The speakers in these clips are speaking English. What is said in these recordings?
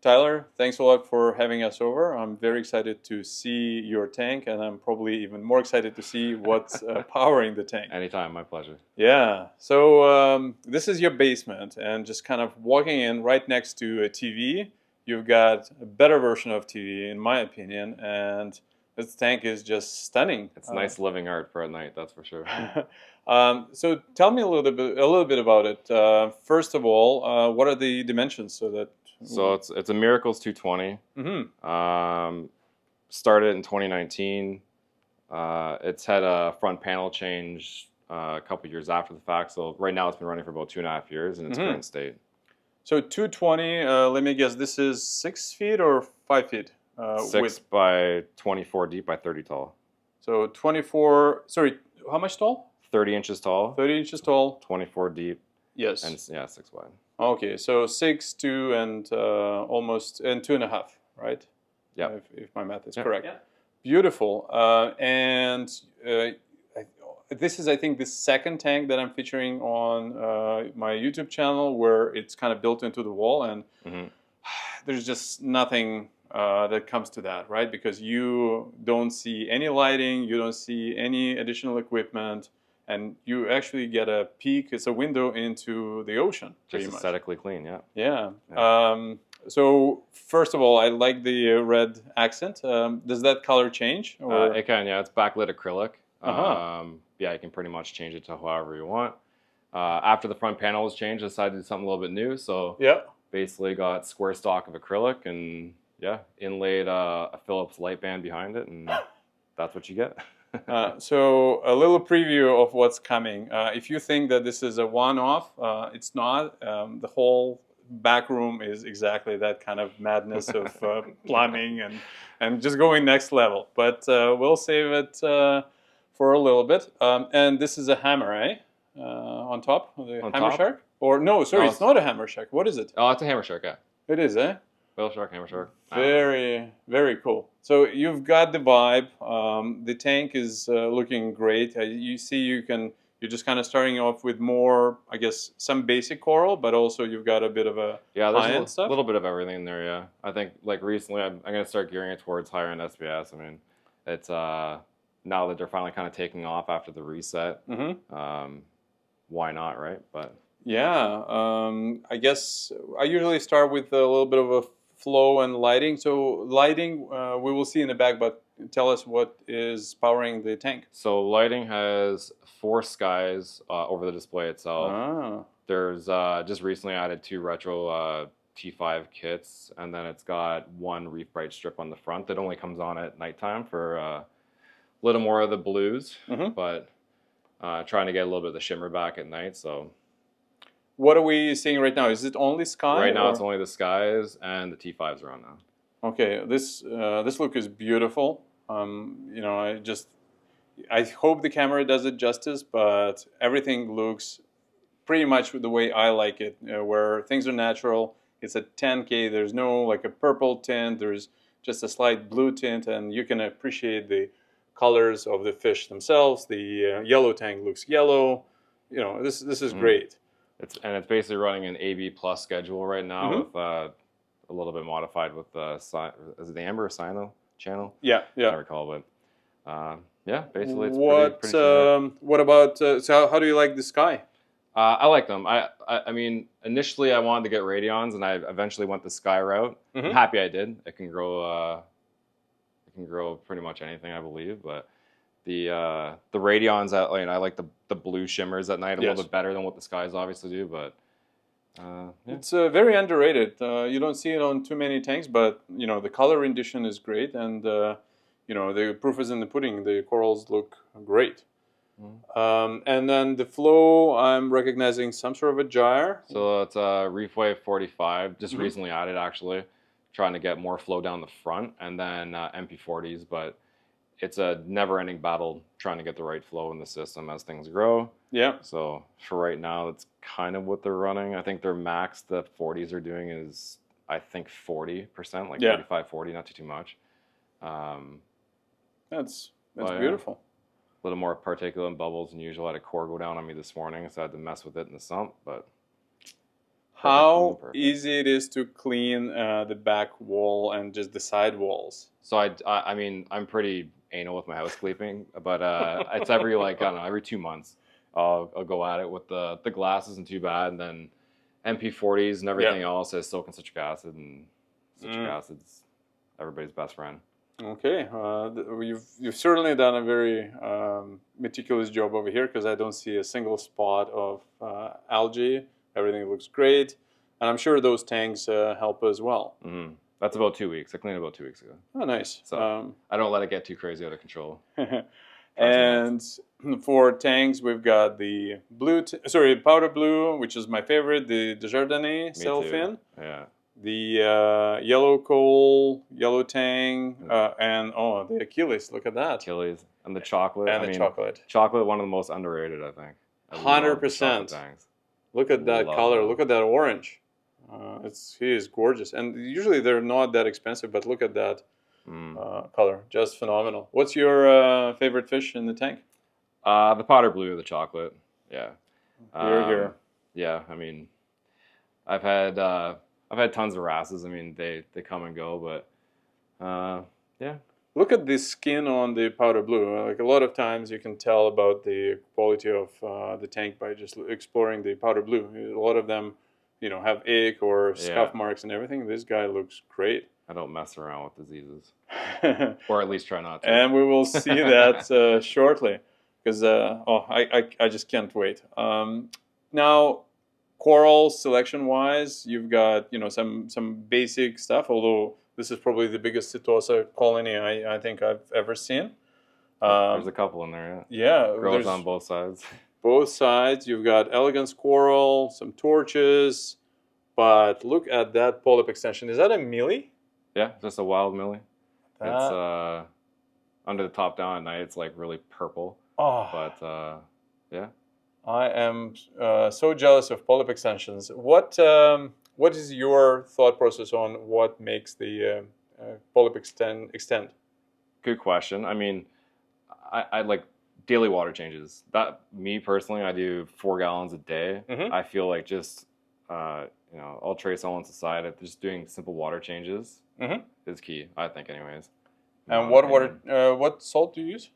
Tyler, thanks a lot for having us over. I'm very excited to see your tank, and I'm probably even more excited to see what's powering the tank. Anytime, my pleasure. Yeah, so this is your basement, and just kind of walking in right next to a TV, you've got a better version of TV, in my opinion, and this tank is just stunning. It's nice living art for at night, that's for sure. So tell me a little bit about it. First of all, what are the dimensions so that? So it's a Miracles 220. Started in 2019. It's had a front panel change a couple years after the fact. So right now it's been running for about 2.5 years in its current state. So 220. Let me guess. This is 6 feet or 5 feet? 6 width. by 24 deep by 30 tall. So 24. Sorry, how much tall? 30 inches tall. 30 inches tall. 24 deep. Yes. And yeah, 6 wide. Okay, so 6, 2, and almost and 2.5, right? Yeah. If my math is correct. Yeah. Beautiful. This is, I think, the second tank that I'm featuring on my YouTube channel, where it's kind of built into the wall, and there's just nothing that comes to that, right? Because you don't see any lighting, you don't see any additional equipment. And you actually get a peek. It's a window into the ocean. Just aesthetically clean, yeah. Yeah. So first of all, I like the red accent. Does that color change? Or? It can, yeah. It's backlit acrylic. Yeah, you can pretty much change it to however you want. After the front panel was changed, I decided to do something a little bit new. So basically got square stock of acrylic and inlaid a Phillips light band behind it, and that's what you get. So a little preview of what's coming. If you think that this is a one-off, it's not. The whole back room is exactly that kind of madness of plumbing and just going next level. But we'll save it for a little bit. And this is a hammer, eh? On top of the hammer shark? Or no, sorry, it's not a hammer shark. What is it? Oh, it's a hammer shark, yeah. It is, eh? Whale shark, hammer shark. Very, very cool. So you've got the vibe. The tank is looking great. You see, you're just kind of starting off with more, I guess, some basic coral, but also you've got a bit of a high-end stuff. A little bit of everything in there, yeah. I think like recently I'm going to start gearing it towards higher-end SBS. I mean, it's now that they're finally kind of taking off after the reset. Why not, right? But yeah, I guess I usually start with a little bit of a flow and lighting. So lighting, we will see in the back, but tell us what is powering the tank. So lighting has 4 skies over the display itself. There's just recently added 2 retro T5 kits, and then it's got 1 Reef Bright strip on the front that only comes on at nighttime for a little more of the blues, but trying to get a little bit of the shimmer back at night. So what are we seeing right now? Is it only sky? Right now it's only the skies, and the T5s are on now. Okay, this look is beautiful. I hope the camera does it justice, but everything looks pretty much the way I like it, where things are natural. It's a 10K. There's no like a purple tint. There's just a slight blue tint, and you can appreciate the colors of the fish themselves. The yellow tank looks yellow. This is great. It's basically running an AB plus schedule right now with a little bit modified with is it the Amber or Sino channel? Yeah. I recall, but basically it's pretty what about so how do you like the sky? I like them. I mean, initially I wanted to get Radions, and I eventually went the sky route. I'm happy I did. It can grow pretty much anything, I believe, but the Radions, I like the blue shimmers at night a little bit better than what the skies obviously do, but it's very underrated. You don't see it on too many tanks, but the color rendition is great, and the proof is in the pudding. The corals look great. And then the flow, I'm recognizing some sort of a gyre. So it's a Reef Wave 45, just recently added actually, trying to get more flow down the front, and then MP40s, but it's a never-ending battle trying to get the right flow in the system as things grow. Yeah. So for right now, that's kind of what they're running. I think their max the 40s are doing is, I think, 40%, like 35, 40, not too much. That's beautiful. A little more particulate bubbles than usual. I had a core go down on me this morning, so I had to mess with it in the sump. But how easy it is to clean the back wall and just the side walls. So I mean, I'm pretty anal with my housekeeping, but it's every like, I don't know, every 2 months I'll go at it with the glass isn't too bad, and then MP40s and everything else is silicon citric acid, and citric acid's everybody's best friend. Okay, you've certainly done a very meticulous job over here, because I don't see a single spot of algae. Everything looks great, and I'm sure those tanks help as well. Mm-hmm. That's about 2 weeks. I cleaned it about 2 weeks ago. Oh, nice. So I don't let it get too crazy out of control. And for tanks, we've got the powder blue, which is my favorite, the Desjardins Sailfin. Yeah. The yellow coal, yellow tang, and the Achilles. Look at that. Achilles and the chocolate. And chocolate. Chocolate, one of the most underrated, I think. 100%. Look at that color. Look at that orange. He is gorgeous, and usually they're not that expensive. But look at that color, just phenomenal. What's your favorite fish in the tank? The powder blue, the chocolate. Yeah. Here. Yeah, I mean, I've had tons of wrasses. I mean, they come and go, but yeah. Look at the skin on the powder blue. Like a lot of times, you can tell about the quality of the tank by just exploring the powder blue. A lot of them, have ache or scuff marks and everything. This guy looks great. I don't mess around with diseases, or at least try not to. And we will see that shortly, because I just can't wait. Now, coral selection-wise, you've got some basic stuff. Although this is probably the biggest Setosa colony I think I've ever seen. There's a couple in there. Yeah, grows on both sides. Both sides. You've got elegance coral, some torches, but look at that polyp extension. Is that a mealy? Yeah, just a wild millie. It's under the top down at night. It's like really purple. Oh, but yeah. I am so jealous of polyp extensions. What is your thought process on what makes the polyp extend? Good question. I mean, I like daily water changes. Me personally, I do 4 gallons a day. Mm-hmm. I feel like just all trace elements aside, just doing simple water changes is key. I think, anyways. And what salt do you use?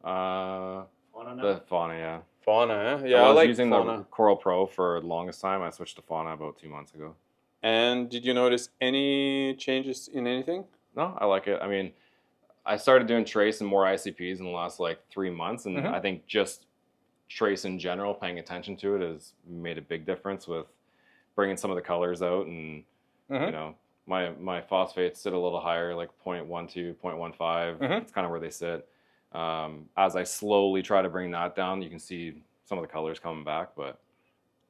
The Fauna, yeah. Fauna, yeah. I was using Fauna. The Coral Pro for the longest time. I switched to Fauna about 2 months ago. And did you notice any changes in anything? No, I like it. I mean, I started doing trace and more ICPs in the last 3 months, and I think just trace in general, paying attention to it, has made a big difference with bringing some of the colors out, and my phosphates sit a little higher, like 0.12, 0.15. It's kind of where they sit. As I slowly try to bring that down, you can see some of the colors coming back, but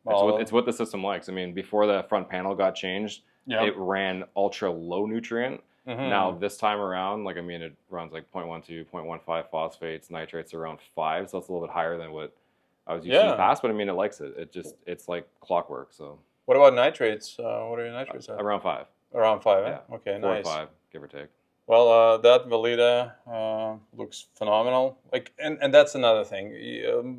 it's what the system likes. I mean, before the front panel got changed, it ran ultra low nutrient. Now this time around, it runs 0.12, 0.15 phosphates, nitrates around 5, so it's a little bit higher than what I was used to in the past. But I mean, it likes it. It's like clockwork. So what about nitrates? What are your nitrates at? Around 5. Around 5. Yeah. Okay, 4 nice. or 5, give or take. Well, that Velita looks phenomenal. And that's another thing.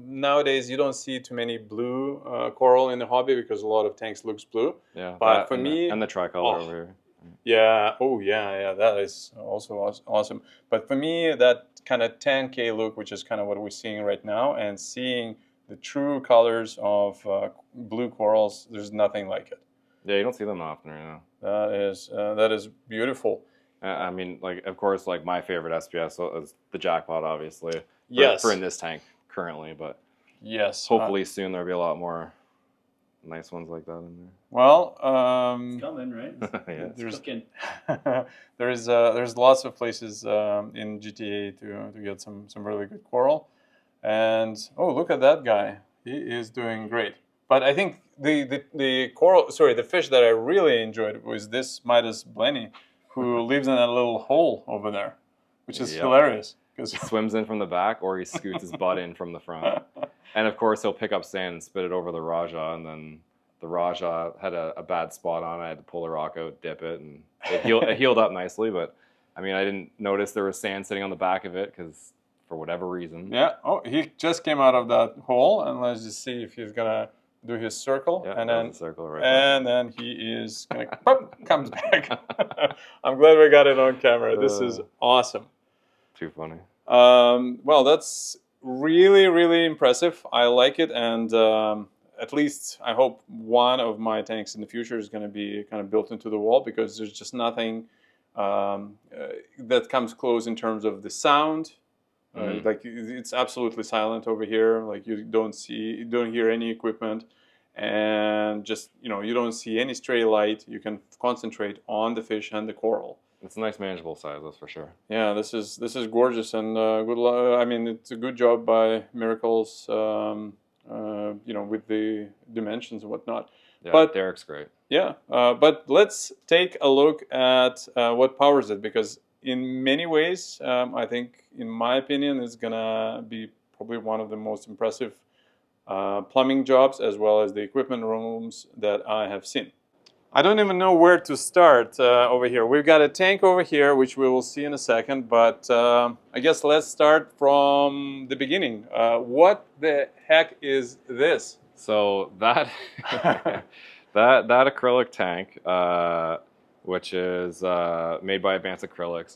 Nowadays, you don't see too many blue coral in the hobby because a lot of tanks looks blue. Yeah. But for me, and the tricolor over here. Yeah. Oh, yeah. That is also awesome. But for me, that kind of 10K look, which is kind of what we're seeing right now, and seeing the true colors of blue corals, there's nothing like it. Yeah, you don't see them often right now. That is beautiful. I mean, of course, my favorite SPS is the jackpot, obviously. Yes. For in this tank currently, but yes, hopefully soon there'll be a lot more nice ones like that in there. Well, it's coming, right? Yeah. There's lots of places in GTA to get some really good coral, and look at that guy. He is doing great. But I think the fish that I really enjoyed was this Midas blenny, who lives in that little hole over there, which is hilarious. He swims in from the back, or he scoots his butt in from the front. And of course, he'll pick up sand and spit it over the Raja, and then the Raja had a bad spot on it. I had to pull the rock out, dip it, and it healed up nicely. But I mean, I didn't notice there was sand sitting on the back of it because for whatever reason. Yeah. Oh, he just came out of that hole, and let's just see if he's gonna do his circle, Yeah, and then circle right and then he is gonna comes back. I'm glad we got it on camera. This is awesome. Too funny. Well, that's really, really impressive. I like it, and at least I hope one of my tanks in the future is going to be kind of built into the wall, because there's just nothing that comes close in terms of the sound. Like it's absolutely silent over here. Like you don't hear any equipment, and just you don't see any stray light. You can concentrate on the fish and the coral. It's a nice manageable size, that's for sure. Yeah, this is gorgeous, and I mean, it's a good job by Miracles, with the dimensions and whatnot. Yeah, but Derek's great. Yeah, but let's take a look at what powers it, because in many ways, I think, in my opinion, it's gonna be probably one of the most impressive plumbing jobs, as well as the equipment rooms that I have seen. I don't even know where to start over here. We've got a tank over here, which we will see in a second, but I guess let's start from the beginning. What the heck is this? So that that acrylic tank, which is made by Advanced Acrylics,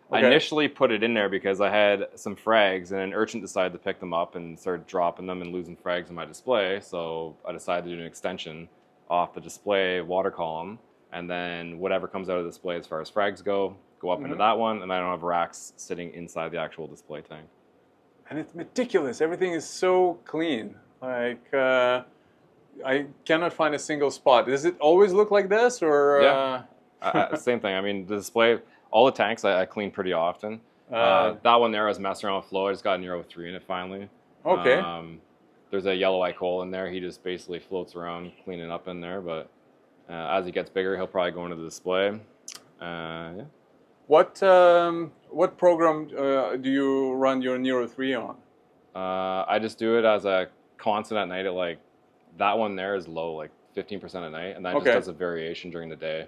I initially put it in there because I had some frags, and an urchin decided to pick them up and started dropping them and losing frags in my display. So I decided to do an extension off the display water column, and then whatever comes out of the display as far as frags go up into that one, and I don't have racks sitting inside the actual display tank. And it's meticulous. Everything is so clean. Like I cannot find a single spot. Does it always look like this, or? Yeah, same thing. I mean, the display, all the tanks I clean pretty often. That one there, I was messing around with flow. I just got an Euro 3 in it finally. Okay. There's a yellow eye coal in there. He just basically floats around cleaning up in there. But as he gets bigger, he'll probably go into the display. Yeah. What program do you run your Nero 3 on? I just do it as a constant at night. At like that one there is low, like 15% at night, and that just does a variation during the day.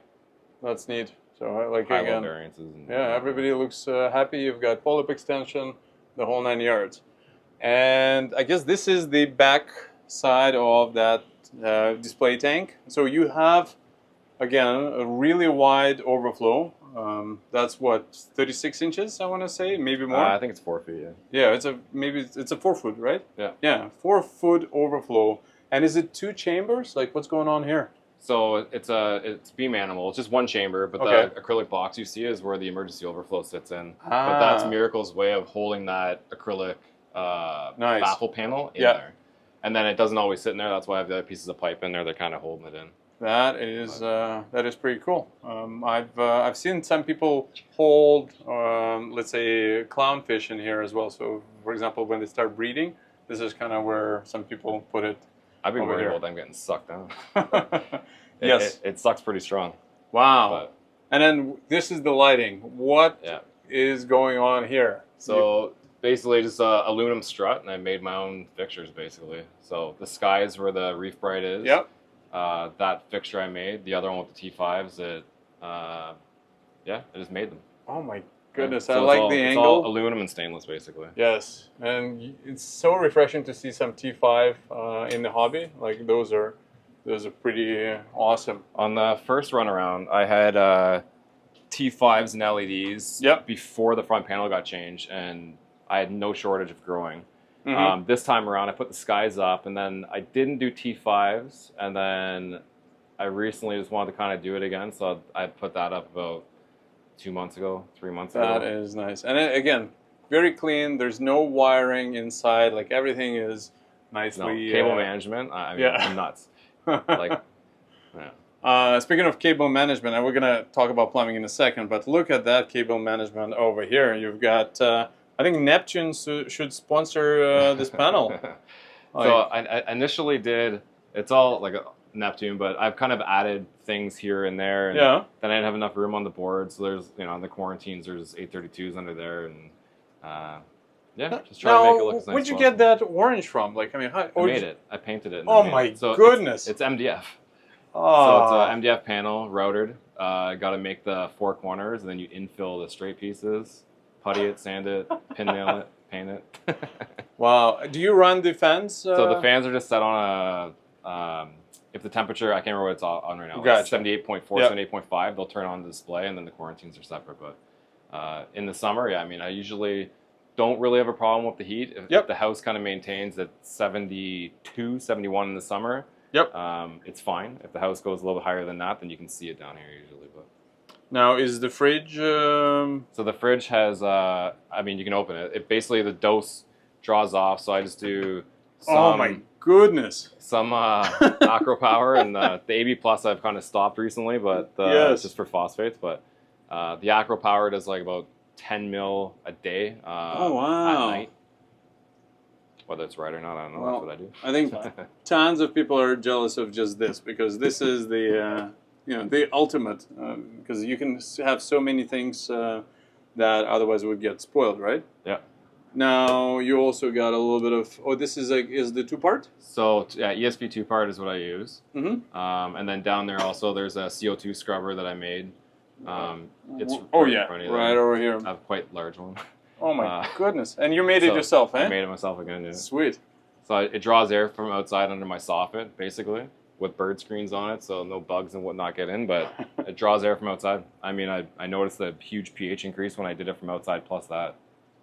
That's neat. So like high again, low variances. Yeah, everybody looks happy. You've got pull-up extension, the whole 9 yards. And I guess this is the back side of that display tank. So you have, again, a really wide overflow. That's what, 36 inches, I want to say, maybe more. I think it's 4 feet. Yeah, it's a 4 foot, right? Yeah. Yeah, 4 foot overflow. And is it 2 chambers? Like, what's going on here? So it's beam animal. It's just one chamber, but the acrylic box you see is where the emergency overflow sits in. But that's Miracle's way of holding that acrylic baffle panel in there. And then it doesn't always sit in there. That's why I have the other pieces of pipe in there. They're kind of holding it in. That is pretty cool. I've seen some people hold, let's say, clownfish in here as well. So, for example, when they start breeding, this is kind of where some people put it. I've been worried about them getting sucked down. Yes, it sucks pretty strong. Wow. But, and then this is the lighting. What is going on here? So basically just aluminum strut, and I made my own fixtures basically. So the sky is where the Reef Bright is. Yep. That fixture I made. The other one with the T5s, I just made them. Oh my goodness, so I like the angle. It's all aluminum and stainless basically. Yes, and it's so refreshing to see some T5 in the hobby. Like those are pretty awesome. On the first run around, I had T5s and LEDs before the front panel got changed, and I had no shortage of growing. This time around, I put the skies up, and then I didn't do T5s, and then I recently just wanted to kind of do it again, so I put that up about 3 months ago. That is nice. And again, very clean. There's no wiring inside. Like everything is nicely... cable management, I mean, I'm nuts. Like, speaking of cable management, and we're going to talk about plumbing in a second, but look at that cable management over here. You've got... I think Neptune should sponsor this panel. So I initially did, it's all like a Neptune, but I've kind of added things here and there. And then I didn't have enough room on the board. So there's, on the quarantines, there's 832s under there. And just try to make it look as nice. Where'd you get that orange from? Like, I mean, I made it. I painted it. Oh my goodness. It's MDF. So it's an MDF panel, routed. Got to make the 4 corners, and then you infill the straight pieces. Putty it, sand it, pin nail it, paint it. Wow. Do you run the fans? So the fans are just set on if the temperature, I can't remember what it's on right now, Gotcha. 78.4, Yep. 78.5, they'll turn on the display, and then the quarantines are separate. But in the summer, yeah, I mean, I usually don't really have a problem with the heat. If the house kind of maintains at 72, 71 in the summer, it's fine. If the house goes a little bit higher than that, then you can see it down here usually. But now, is the fridge... So the fridge has, I mean, you can open it. It basically, the dose draws off, so I just do some... Oh my goodness. Some Acro Power, and the AB Plus I've kind of stopped recently, but it's just for phosphates. But the Acro Power does like about 10 mil a day Oh, wow. at night. Whether it's right or not, I don't know. Well, That's what I do. I think tons of people are jealous of just this, because this is the the ultimate, because you can have so many things that otherwise would get spoiled, right? Yeah. Now you also got a little bit of, oh, this is the 2-part? So yeah, ESP 2-part is what I use. Mm-hmm. And then down there also there's a CO2 scrubber that I made. It's right over here. I have a quite large one. Oh my goodness! And you made it yourself, eh? I made it myself again. Yeah. Sweet. So it draws air from outside under my soffit, basically, with bird screens on it, so no bugs and whatnot get in. But it draws air from outside. I mean, I noticed a huge pH increase when I did it from outside. Plus that.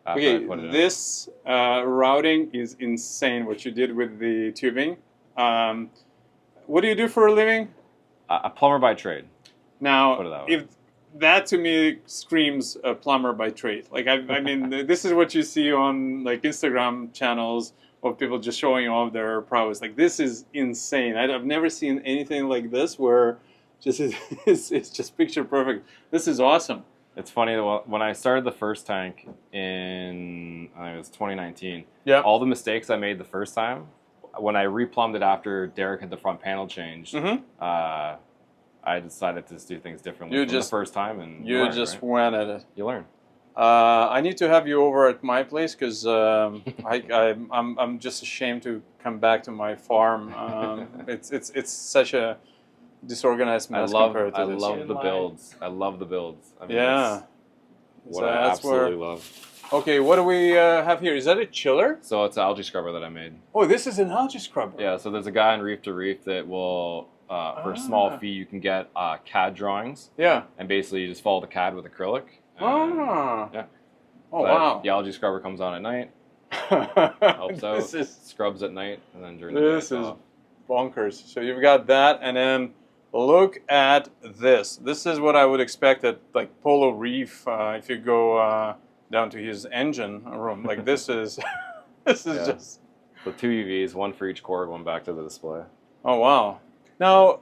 Okay, this routing is insane. What you did with the tubing. What do you do for a living? A plumber by trade. Now, if that to me screams a plumber by trade. Like I mean, this is what you see on like Instagram channels of people just showing off their prowess. Like this is insane. I've never seen anything like this where just it's just picture perfect. This is awesome. It's funny, when I started the first tank in, I think it was 2019, all the mistakes I made the first time, when I replumbed it after Derek had the front panel changed, I decided to just do things differently the first time. And you just went at it. You learn. I need to have you over at my place because I'm just ashamed to come back to my farm. It's such a disorganized mess compared to this. I love the builds. I love the builds. I mean, what I absolutely love. Okay, what do we have here? Is that a chiller? So it's an algae scrubber that I made. Oh, this is an algae scrubber. Yeah, so there's a guy in Reef to Reef that will, for a small fee, you can get CAD drawings. Yeah. And basically you just follow the CAD with acrylic. Yeah. Oh, wow. The algae scrubber comes on at night. Helps out. Scrubs at night, and then during the day. This is bonkers. So you've got that, and then look at this. This is what I would expect at like Polo Reef if you go down to his engine room. Like this is just. So 2 UVs, one for each cord, one back to the display. Oh wow! Now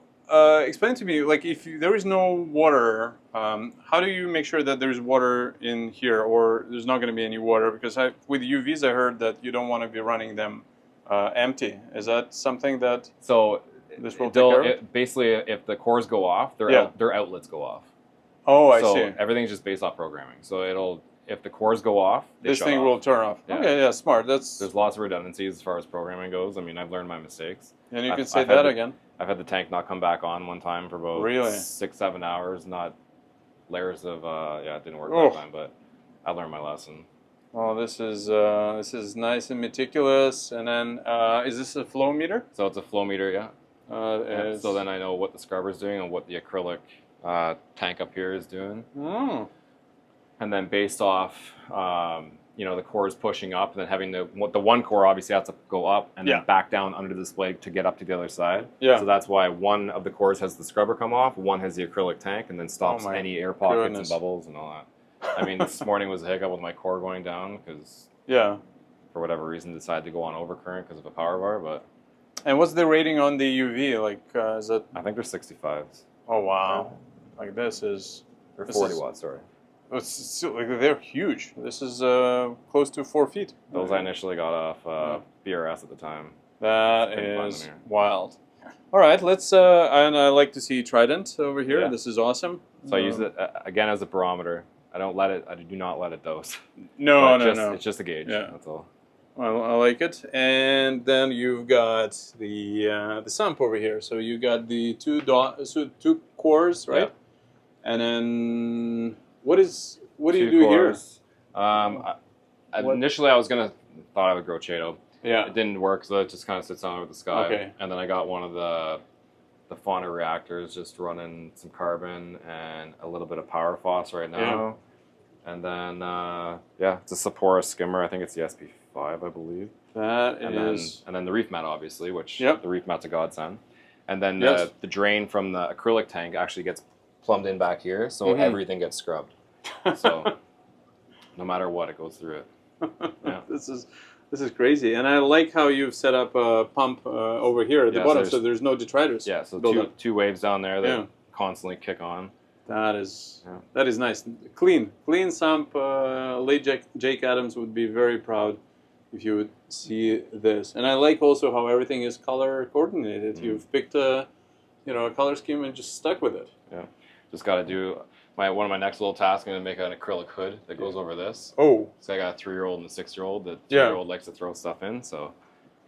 explain to me, like if there is no water, how do you make sure that there's water in here, or there's not going to be any water? Because with UVs, I heard that you don't want to be running them empty. Is that something that this will take care of? Basically, if the cores go off, their outlets go off. Oh, I see. So everything's just based off programming. So if the cores go off, this thing will turn off. Yeah. Okay, yeah, smart. There's lots of redundancies as far as programming goes. I mean, I've learned my mistakes. And you can say that again. I've had the tank not come back on one time for about 6-7 hours. Not layers of it didn't work that time, but I learned my lesson. Oh, this is nice and meticulous. And then is this a flow meter? So it's a flow meter, yeah. So then I know what the scrubber's doing and what the acrylic tank up here is doing. Mm. And then based off, the cores pushing up, and then having the one core obviously has to go up and then back down under the display to get up to the other side. Yeah. So that's why one of the cores has the scrubber come off, one has the acrylic tank, and then stops any air pockets and bubbles and all that. I mean, this morning was a hiccup with my core going down because for whatever reason decided to go on overcurrent because of a power bar, but. And what's the rating on the UV? Like, is it? I think they're 65s. Oh wow! Like this is. They're 40 watts. Sorry. It's still, like, they're huge. This is close to 4 feet. Those I initially got off BRS at the time. That is wild. All right, let's. And I like to see Trident over here. Yeah. This is awesome. So I use it again as a barometer. I do not let it dose. No. It's just a gauge. Yeah. That's all. Well, I like it. And then you've got the sump over here. So you got the two cores, right? Yeah. And then what do you do cores. Here? Initially, I thought I would grow Chaeto. Yeah. It didn't work, so it just kind of sits on over the sky. Okay. And then I got one of the fauna reactors, just running some carbon and a little bit of power phos right now. Yeah. And then yeah, it's a Sapporo skimmer. I think it's the SP5, I believe. And then the reef mat, obviously, which the reef mat's a godsend. And then the drain from the acrylic tank actually gets plumbed in back here, so everything gets scrubbed. So no matter what, it goes through it. Yeah. This is crazy, and I like how you've set up a pump over here at the bottom, so there's no detritus. Yeah, so two waves down there that constantly kick on. That is nice. Clean sump. Late Jake Adams would be very proud if you would see this. And I like also how everything is color coordinated. You've picked a color scheme and just stuck with it. Yeah, just got to do one of my next little tasks. I'm gonna make an acrylic hood that goes over this. Oh, so I got a 3-year-old and a 6-year-old. The 3-year-old likes to throw stuff in, so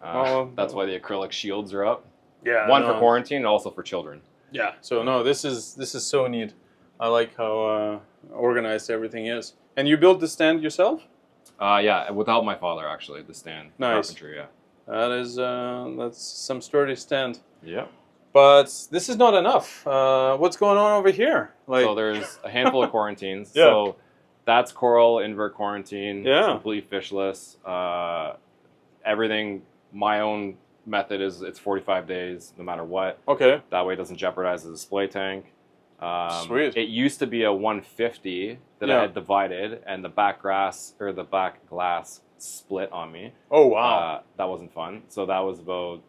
that's why the acrylic shields are up. Yeah, one for quarantine and also for children. Yeah. So no, this is so neat. I like how organized everything is. And you built the stand yourself? Yeah, without my father, actually, the stand. Nice. Carpentry, yeah. That's some sturdy stand. Yeah. But this is not enough. What's going on over here? So there's a handful of quarantines. Yeah. So that's coral, invert quarantine, completely fishless. Everything, my own method is it's 45 days, no matter what. Okay. That way it doesn't jeopardize the display tank. Sweet. It used to be a 150 that I had divided, and the back glass split on me. Oh, wow. That wasn't fun. So that was about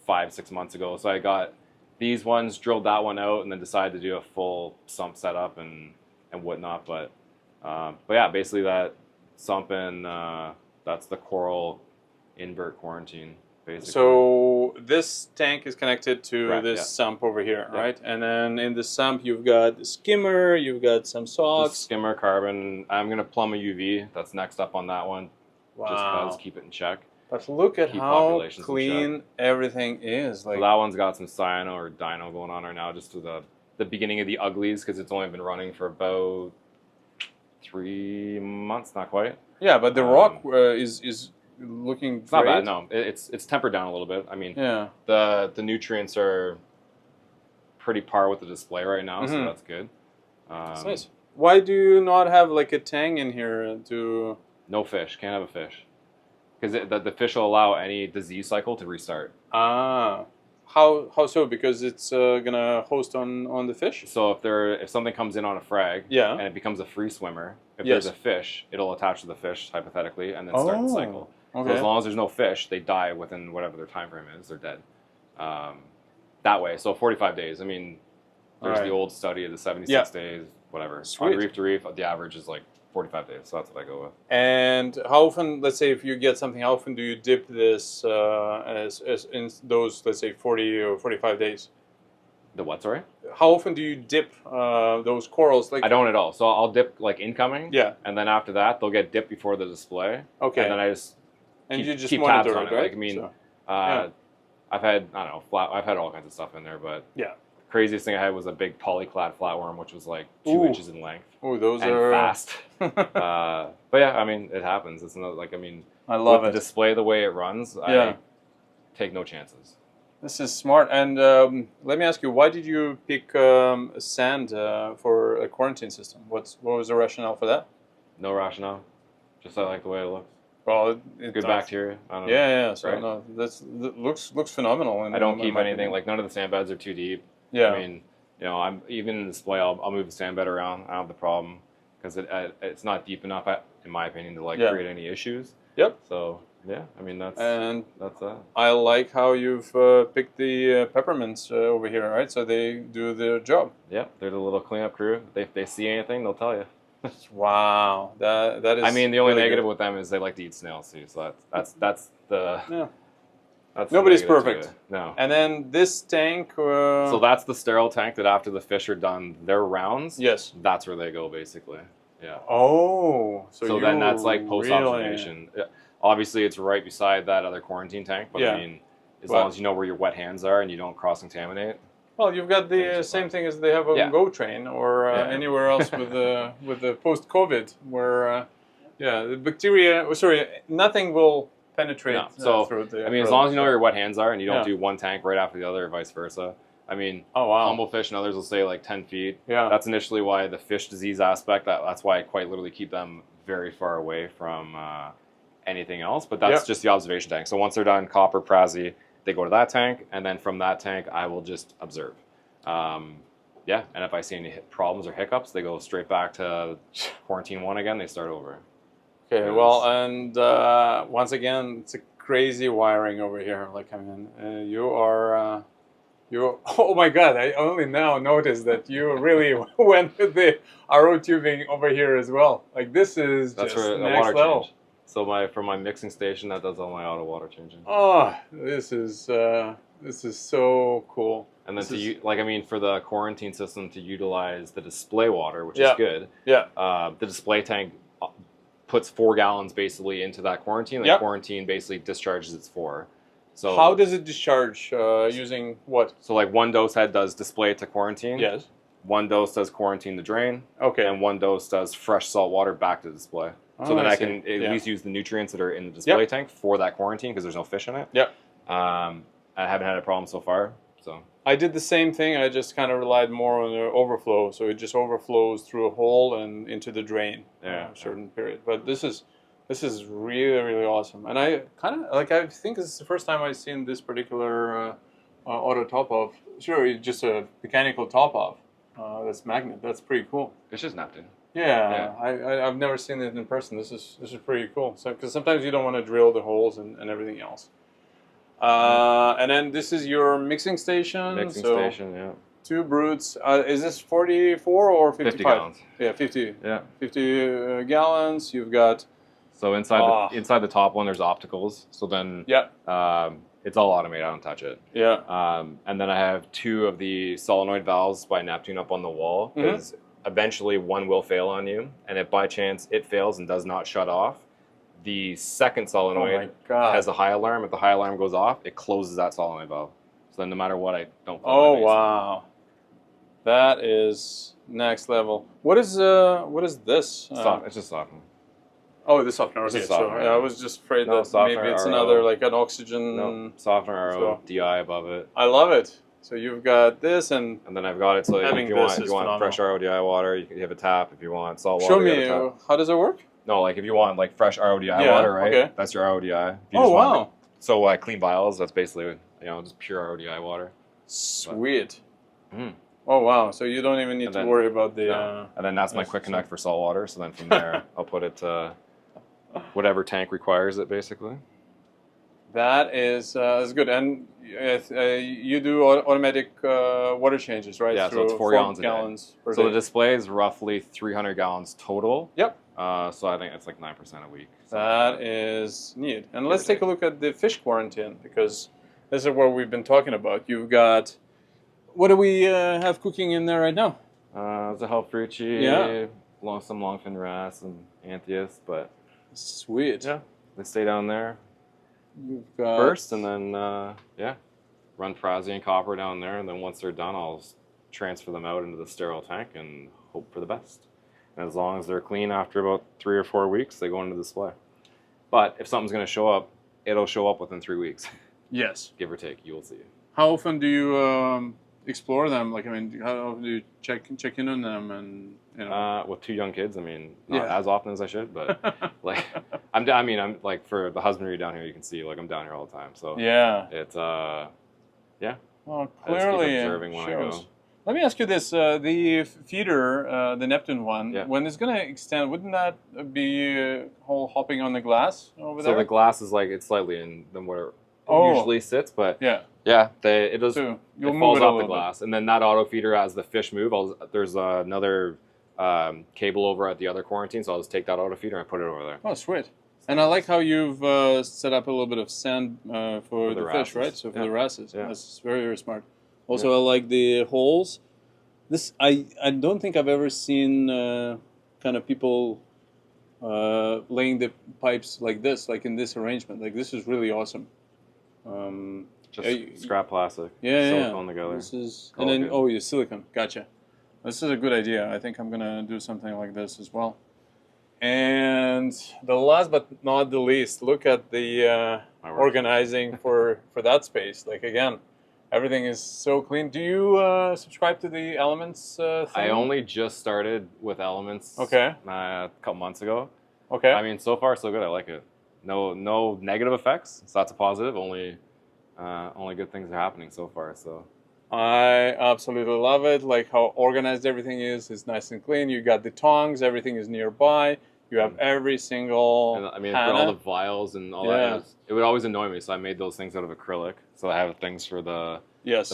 5-6 months ago. So I got these ones, drilled that one out, and then decided to do a full sump setup and whatnot. But yeah, basically that sump and that's the coral invert quarantine. Basically. So this tank is connected to this sump over here, right? And then in the sump you've got the skimmer, you've got some socks. The skimmer, carbon. I'm going to plumb a UV. That's next up on that one. Wow. Just because, keep it in check. But look at how clean everything is. So that one's got some cyano or dino going on right now, just to the beginning of the uglies, because it's only been running for about 3 months, not quite. Yeah, but the rock is looking it's great. Not bad, no. It's tempered down a little bit. I mean, the nutrients are pretty par with the display right now, so that's good. That's nice. Why do you not have like a tang in here to... No fish. Can't have a fish. Because the fish will allow any disease cycle to restart. Ah. How so? Because it's gonna host on the fish? So if something comes in on a frag and it becomes a free swimmer, if there's a fish, it'll attach to the fish, hypothetically, and then start the cycle. Okay. So as long as there's no fish, they die within whatever their time frame is. They're dead. That way. So 45 days. I mean, there's the old study of the 76 days, whatever. Sweet. On reef to reef, the average is like 45 days. So that's what I go with. And how often, let's say if you get something, how often do you dip this as in those, let's say, 40 or 45 days? The what, sorry? How often do you dip those corals? Like, I don't at all. So I'll dip like incoming. Yeah. And then after that, they'll get dipped before the display. Okay. And then I just keep tabs on it. Right? Like, I mean, I've had, I don't know, I've had all kinds of stuff in there, but the craziest thing I had was a big polyclad flatworm, which was like 2 inches in length. Oh, those and are fast. But yeah, I mean, it happens. It's not like, I mean, I love it. The display the way it runs, I take no chances. This is smart. And let me ask you, why did you pick sand for a quarantine system? What was the rationale for that? No rationale. Just I like the way it looks. Well, good bacteria. I don't know. Yeah. So right? No, that looks phenomenal. I don't keep anything like none of the sand beds are too deep. Yeah. I mean, you know, I'm even in the display. I'll move the sand bed around. I don't have the problem because it's not deep enough, in my opinion, to like create any issues. Yep. So yeah, I mean that's that. I like how you've picked the peppermints over here, right? So they do their job. Yep, they're the little cleanup crew. If they see anything, they'll tell you. Wow, that is. I mean, the only negative with them is they like to eat snails too. So that's the. Yeah. That's nobody's perfect. No. And then this tank. So that's the sterile tank that after the fish are done their rounds. Yes. That's where they go basically. Yeah. Oh. So then that's like post observation. Really? Obviously, it's right beside that other quarantine tank. But I mean, as long as you know where your wet hands are and you don't cross contaminate. Well, you've got the same thing as they have on Go Train or anywhere else with the post-COVID, where the bacteria. Sorry, nothing will penetrate No. So through the. I mean, as long as you know where your wet hands are and you don't do one tank right after the other, or vice versa. I mean, humble fish and others will say like 10 feet. Yeah. That's initially why the fish disease aspect. That's why I quite literally keep them very far away from anything else. But that's just the observation tank. So once they're done copper, prazi, they go to that tank, and then from that tank, I will just observe. Yeah, and if I see any problems or hiccups, they go straight back to quarantine 1 again. They start over. Okay, well, and once again, it's a crazy wiring over here. Like, I mean, you are, oh my God, I only now noticed that you really went with the RO tubing over here as well. Like, this is That's just for next water level. change. So for my mixing station, that does all my auto water changing. Oh, this is so cool. And then for the quarantine system to utilize the display water, which is good. Yeah. The display tank puts 4 gallons basically into that quarantine. The quarantine basically discharges its 4. So how does it discharge? Using what? So like 1 dose head does display to quarantine. Yes. 1 dose does quarantine to drain. Okay. And 1 dose does fresh salt water back to display. So then I can at least use the nutrients that are in the display tank for that quarantine because there's no fish in it. Yep. I haven't had a problem so far. So I did the same thing. I just kind of relied more on the overflow, so it just overflows through a hole and into the drain. A certain period. But this is really, really awesome. And I kind of I think this is the first time I've seen this particular auto top off. Sure, it's just a mechanical top off. That's magnet. That's pretty cool. It's just Neptune. Yeah. I've never seen it in person. This is pretty cool. So because sometimes you don't want to drill the holes and everything else. And then this is your mixing station. Mixing station, yeah. 2 brutes. Is this 44 or 55? 50 gallons. Yeah, 50. Yeah. 50 gallons. You've got. So inside the top one, there's opticals. So then it's all automated. I don't touch it. Yeah. And then I have 2 of the solenoid valves by Neptune up on the wall because eventually one will fail on you, and if by chance it fails and does not shut off, the second solenoid has a high alarm. If the high alarm goes off, it closes that solenoid valve. So then no matter what, I don't. Oh wow, that is next level. What is this? It's just softener. Oh, the softener. Okay, softener. I was just afraid that maybe it's another like an oxygen. No, softener RO, DI above it. I love it. So you've got this and then I've got it. So if you want fresh RO DI water, you have a tap. If you want salt water, show me how does it work. No, like if you want like fresh RODI water, right? Okay. That's your RODI. Wow. So clean vials, that's basically just pure RODI water. Sweet. Oh wow. So you don't even need to worry about the. No. And then that's my quick connect for salt water. So then from there, I'll put it to whatever tank requires it, basically. That is good. And you do automatic water changes, right? Yeah. So it's 4 gallons per day. So the display is roughly 300 gallons total. Yep. So I think it's like 9% a week. That is neat. And let's take a look at the fish quarantine because this is what we've been talking about. You've got, what do we have cooking in there right now? There's a Helfrichi, some longfin wrasse and Anthias, but sweet. Yeah, they stay down there You've got first, and then run prazi and copper down there, and then once they're done, I'll transfer them out into the sterile tank and hope for the best. And as long as they're clean after about 3 or 4 weeks, they go into display. But if something's going to show up, it'll show up within 3 weeks. Yes. Give or take, you will see. How often do you explore them? Like, I mean, how often do you check in on them? And with 2 young kids, I mean, not as often as I should, but like, I'm like for the husbandry down here, you can see, like, I'm down here all the time. So it's Well, clearly, I just keep observing when I go. Let me ask you this: the feeder, the Neptune one, when it's going to extend, wouldn't that be whole hopping on the glass over there? So the glass is like it's slightly in than where it usually sits, but it does. So it falls off the glass, and then that auto feeder, as the fish move, there's another cable over at the other quarantine, so I'll just take that auto feeder and put it over there. Oh, sweet! And I like how you've set up a little bit of sand for the fish, right? So for the wrasses, that's very, very smart. Also, I like the holes. This I don't think I've ever seen kind of people laying the pipes like this, like in this arrangement. Like this is really awesome. Just scrap plastic, silicone together. This is and then silicone. Gotcha. This is a good idea. I think I'm gonna do something like this as well. And the last but not the least, look at the organizing for that space. Like again, everything is so clean. Do you subscribe to the Elements thing? I only just started with Elements. Okay. A couple months ago. Okay. I mean, so far so good. I like it. No negative effects. So that's a positive. Only good things are happening so far. So I absolutely love it. Like how organized everything is. It's nice and clean. You got the tongs. Everything is nearby. You have every single. And, I mean, for all the vials and all that, it would always annoy me. So I made those things out of acrylic. So I have things for the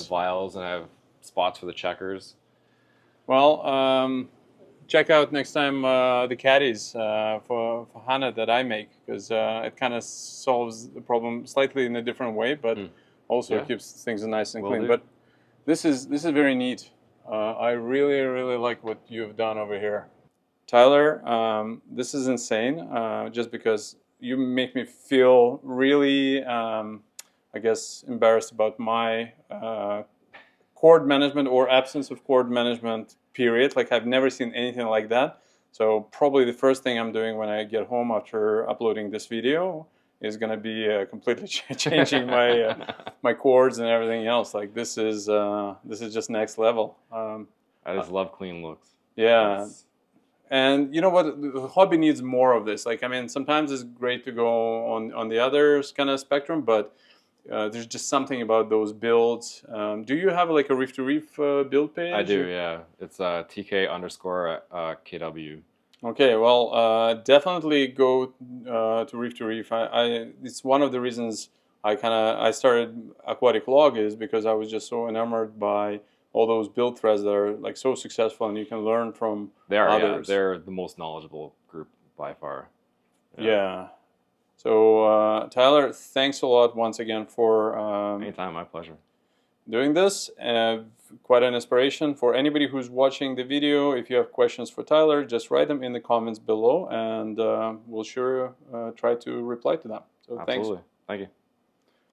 vials, and I have spots for the checkers. Well, check out next time the caddies for Hannah that I make, because it kind of solves the problem slightly in a different way, but also keeps things nice and clean. But this is very neat. I really like what you've done over here. Tyler, this is insane, just because you make me feel really, I guess, embarrassed about my cord management or absence of cord management, period. Like, I've never seen anything like that. So probably the first thing I'm doing when I get home after uploading this video is going to be completely changing my my cords and everything else. Like, this is just next level. I just love clean looks. Yeah. And you know what? The hobby needs more of this. Like, I mean, sometimes it's great to go on the other kind of spectrum, but there's just something about those builds. Do you have like a Reef to Reef build page? I do, yeah. It's TK_KW. Okay, well, definitely go to Reef to Reef. It's one of the reasons I started Aquatic Log, is because I was just so enamored by all those build threads that are like so successful, and you can learn from others. Yeah, they're the most knowledgeable group by far. Yeah. So Tyler, thanks a lot once again for anytime, my pleasure. Doing this. Quite an inspiration for anybody who's watching the video. If you have questions for Tyler, just write them in the comments below, and we'll sure try to reply to them. So absolutely. Thanks. Thank you.